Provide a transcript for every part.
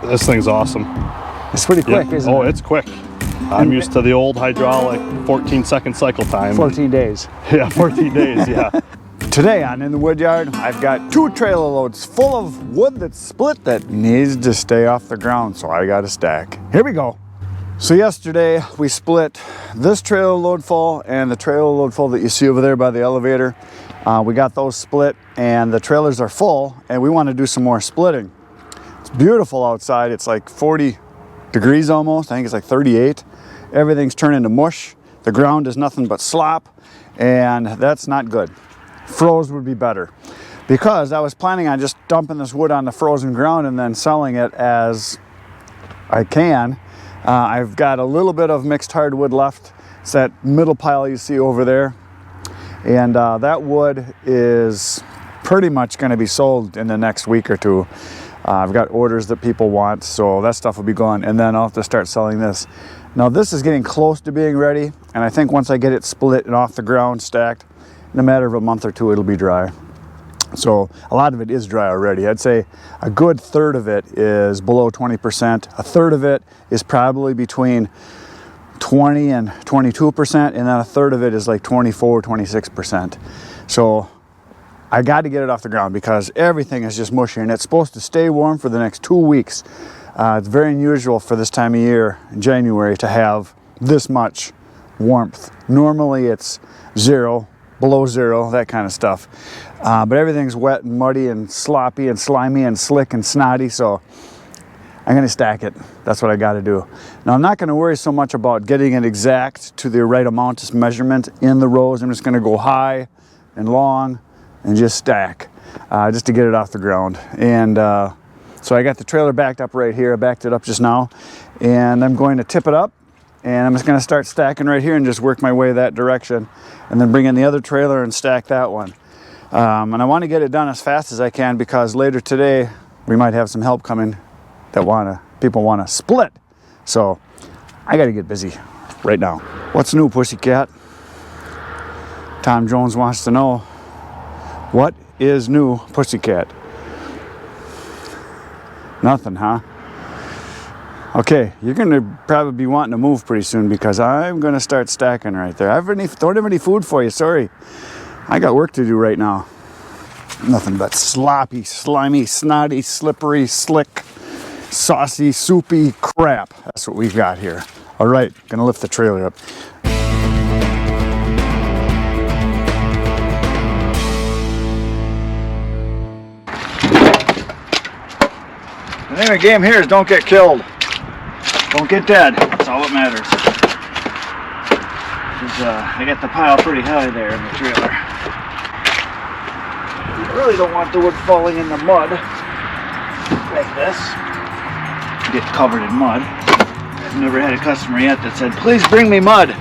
This thing's awesome. It's pretty quick, isn't it? Oh, it's quick. I'm used to the old hydraulic 14-second cycle time. 14 days. Yeah, 14 days, yeah. Today on In the Woodyard, I've got 2 trailer loads full of wood that's split that needs to stay off the ground, so I got to stack. Here we go. So yesterday we split this trailer load full and the trailer load full that you see over there by the elevator. We got those split and the trailers are full and we want to do some more splitting. It's beautiful outside. It's like 40 degrees almost. I think it's like 38. Everything's turning to mush. The ground is nothing but slop and that's not good. Froze would be better because I was planning on just dumping this wood on the frozen ground and then selling it as I can. I've got a little bit of mixed hardwood left. It's that middle pile you see over there. And that wood is pretty much going to be sold in the next week or two. I've got orders that people want, so that stuff will be gone. And then I'll have to start selling this. Now this is getting close to being ready. And I think once I get it split and off the ground, stacked, in a matter of a month or two, it'll be dry. So a lot of it is dry already. I'd say a good third of it is below 20%. A third of it is probably between 20 and 22%. And then a third of it is like 24, 26%. So I got to get it off the ground because everything is just mushy and it's supposed to stay warm for the next 2 weeks. It's very unusual for this time of year in January to have this much warmth. Normally it's 0, below 0, that kind of stuff. But everything's wet and muddy and sloppy and slimy and slick and snotty, so I'm gonna stack it. That's what I gotta do. Now I'm not gonna worry so much about getting it exact to the right amount of measurement in the rows. I'm just gonna go high and long and just stack, just to get it off the ground. And so I got the trailer backed up right here. I backed it up just now. And I'm going to tip it up. And I'm just going to start stacking right here and just work my way that direction. And then bring in the other trailer and stack that one. And I want to get it done as fast as I can because later today we might have some help coming that people want to split. So I got to get busy right now. What's new, pussycat? Tom Jones wants to know, what is new, pussycat? Nothing, huh? Okay, you're going to probably be wanting to move pretty soon because I'm going to start stacking right there. I don't have any food for you, sorry. I got work to do right now. Nothing but sloppy, slimy, snotty, slippery, slick, saucy, soupy crap. That's what we've got here. All right, going to lift the trailer up. The name of the game here is don't get killed. Don't get dead. That's all that matters. I got the pile pretty high there in the trailer. I really don't want the wood falling in the mud like this. Get covered in mud. I've never had a customer yet that said, please bring me mud.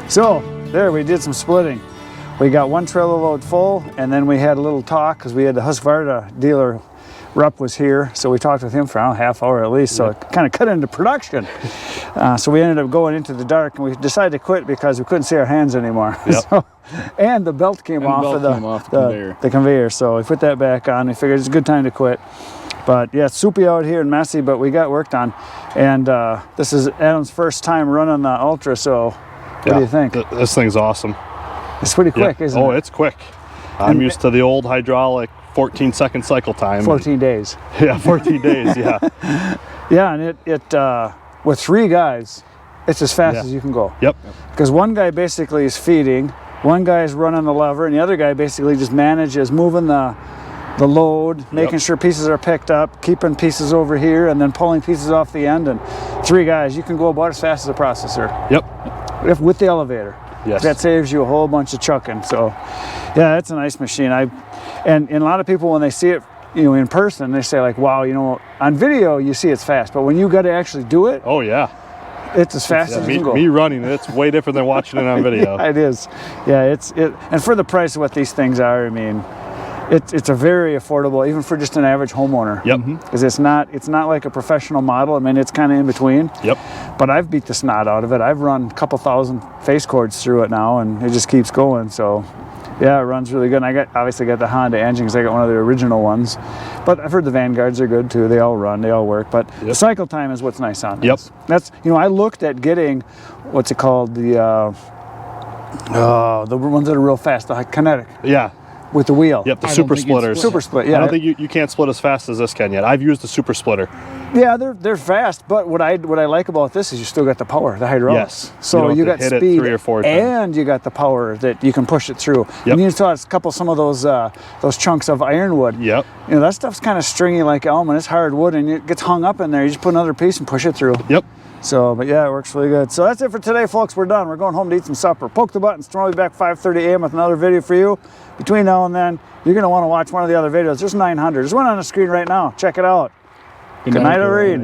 So there, we did some splitting. We got one trailer load full, and then we had a little talk because we had the Husqvarna dealer rep was here, so we talked with him for a half hour at least. So it kind of cut into production. So we ended up going into the dark, and we decided to quit because we couldn't see our hands anymore. Yep. So, and the belt came off of the conveyor. So we put that back on. We figured it's a good time to quit. But yeah, it's soupy out here and messy, but we got work done. And this is Adam's first time running the Ultra, so what do you think? This thing's awesome. It's pretty quick, isn't it? Oh, it's quick. I'm used to the old hydraulic 14-second cycle time. 14 days. Yeah, 14 days, yeah. Yeah, and it with 3 guys, it's as fast as you can go. Yep. Because one guy basically is feeding, one guy is running the lever, and the other guy basically just manages moving the load, making sure pieces are picked up, keeping pieces over here, and then pulling pieces off the end. And 3 guys, you can go about as fast as a processor. Yep. With the elevator. Yes. That saves you a whole bunch of chucking. So, yeah, it's a nice machine. And a lot of people, when they see it, in person, they say like, "Wow, on video you see it's fast, but when you got to actually do it, oh yeah, it's as fast as you can go." Me running it's way different than watching it on video. Yeah, it is. Yeah, and for the price of what these things are, I mean, it's a very affordable, even for just an average homeowner. Yep. Because it's not like a professional model. I mean, it's kind of in between. Yep. But I've beat the snot out of it. I've run a couple thousand face cords through it now, and it just keeps going. So, yeah, it runs really good. And I obviously got the Honda engine because I got one of the original ones. But I've heard the Vanguards are good too. They all run, they all work. But the cycle time is what's nice on this. Yep. That's I looked at getting what's it called, the ones that are real fast, the kinetic. Yeah. With the wheel. Yep, the super splitters. Super split, yeah. I don't think you can't split as fast as this can yet. I've used the super splitter. Yeah, they're fast, but what I like about this is you still got the power, the hydraulics. Yes. So you got hit it speed 3 or 4 times. and you got the power that you can push it through. Yep. And you saw some of those chunks of ironwood. Yep. That stuff's kind of stringy like elm, and it's hard wood, and it gets hung up in there. You just put another piece and push it through. Yep. So, but yeah, it works really good. So that's it for today, folks. We're done. We're going home to eat some supper. Poke the buttons. Tomorrow we'll be back 5:30 a.m. with another video for you. Between now and then, you're going to want to watch one of the other videos. There's 900. There's one on the screen right now. Check it out. Good night, Reed.